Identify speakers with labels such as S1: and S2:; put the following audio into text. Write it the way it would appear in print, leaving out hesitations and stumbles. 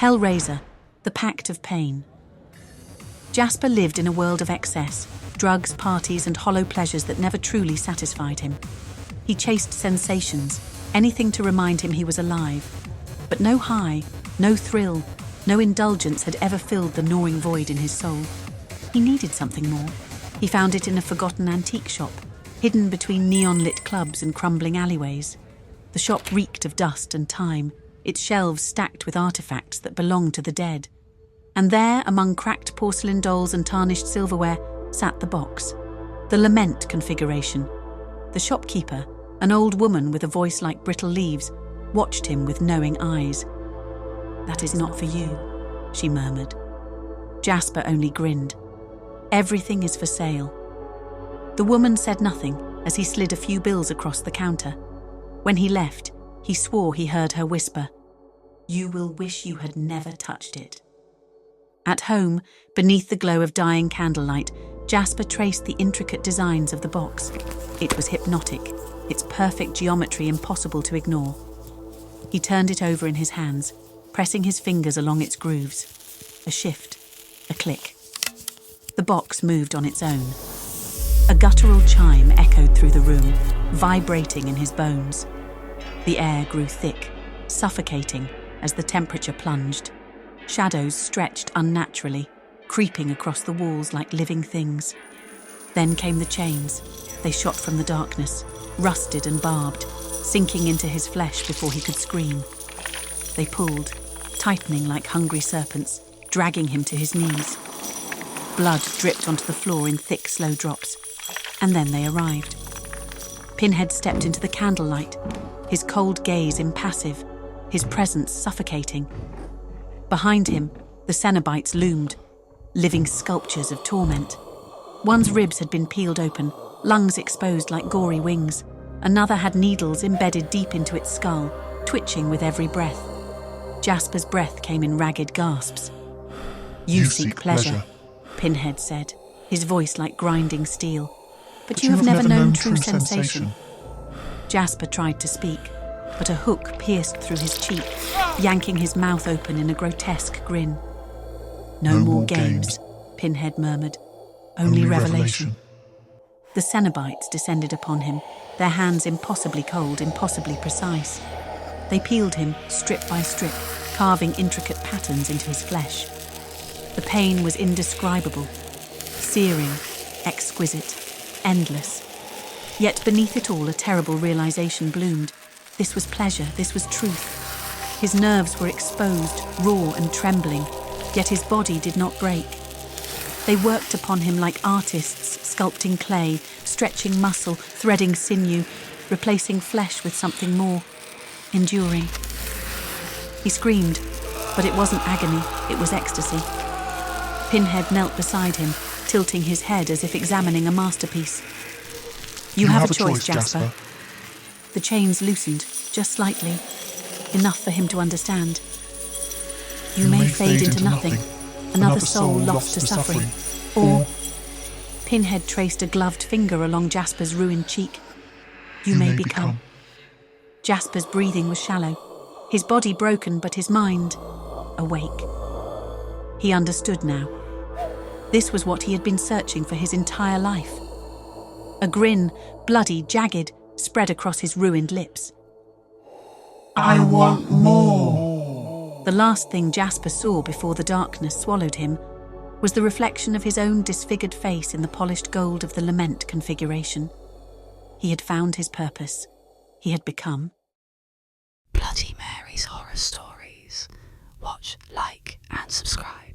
S1: Hellraiser, the Pact of Pain. Jasper lived in a world of excess, drugs, parties, and hollow pleasures that never truly satisfied him. He chased sensations, anything to remind him he was alive. But no high, no thrill, no indulgence had ever filled the gnawing void in his soul. He needed something more. He found it in a forgotten antique shop, hidden between neon-lit clubs and crumbling alleyways. The shop reeked of dust and time, its shelves stacked with artefacts that belonged to the dead. And there, among cracked porcelain dolls and tarnished silverware, sat the box. The Lament Configuration. The shopkeeper, an old woman with a voice like brittle leaves, watched him with knowing eyes. "That is not for you," she murmured. Jasper only grinned. "Everything is for sale." The woman said nothing as he slid a few bills across the counter. When he left, he swore he heard her whisper, "You will wish you had never touched it." At home, beneath the glow of dying candlelight, Jasper traced the intricate designs of the box. It was hypnotic, its perfect geometry impossible to ignore. He turned it over in his hands, pressing his fingers along its grooves. A shift, a click. The box moved on its own. A guttural chime echoed through the room, vibrating in his bones. The air grew thick, suffocating as the temperature plunged. Shadows stretched unnaturally, creeping across the walls like living things. Then came the chains. They shot from the darkness, rusted and barbed, sinking into his flesh before he could scream. They pulled, tightening like hungry serpents, dragging him to his knees. Blood dripped onto the floor in thick, slow drops. And then they arrived. Pinhead stepped into the candlelight, his cold gaze impassive, his presence suffocating. Behind him, the Cenobites loomed, living sculptures of torment. One's ribs had been peeled open, lungs exposed like gory wings. Another had needles embedded deep into its skull, twitching with every breath. Jasper's breath came in ragged gasps. "You seek pleasure," Pinhead said, his voice like grinding steel. "But you have never known true sensation." Jasper tried to speak, but a hook pierced through his cheek, yanking his mouth open in a grotesque grin. No more games, Pinhead murmured. Only revelation. The Cenobites descended upon him, their hands impossibly cold, impossibly precise. They peeled him, strip by strip, carving intricate patterns into his flesh. The pain was indescribable, searing, exquisite, endless. Yet beneath it all, a terrible realization bloomed. This was pleasure, this was truth. His nerves were exposed, raw and trembling, yet his body did not break. They worked upon him like artists, sculpting clay, stretching muscle, threading sinew, replacing flesh with something more, enduring. He screamed, but it wasn't agony, it was ecstasy. Pinhead knelt beside him, tilting his head as if examining a masterpiece. You have a choice, Jasper. The chains loosened, just slightly, enough for him to understand. You may fade into nothing, another soul lost to suffering. Or, Pinhead traced a gloved finger along Jasper's ruined cheek. You may become. Jasper's breathing was shallow, his body broken, but his mind awake. He understood now. This was what he had been searching for his entire life. A grin, bloody, jagged, spread across his ruined lips.
S2: I want more.
S1: The last thing Jasper saw before the darkness swallowed him was the reflection of his own disfigured face in the polished gold of the Lament Configuration. He had found his purpose. He had become
S3: Bloody Mary's Horror Stories. Watch, like, and subscribe.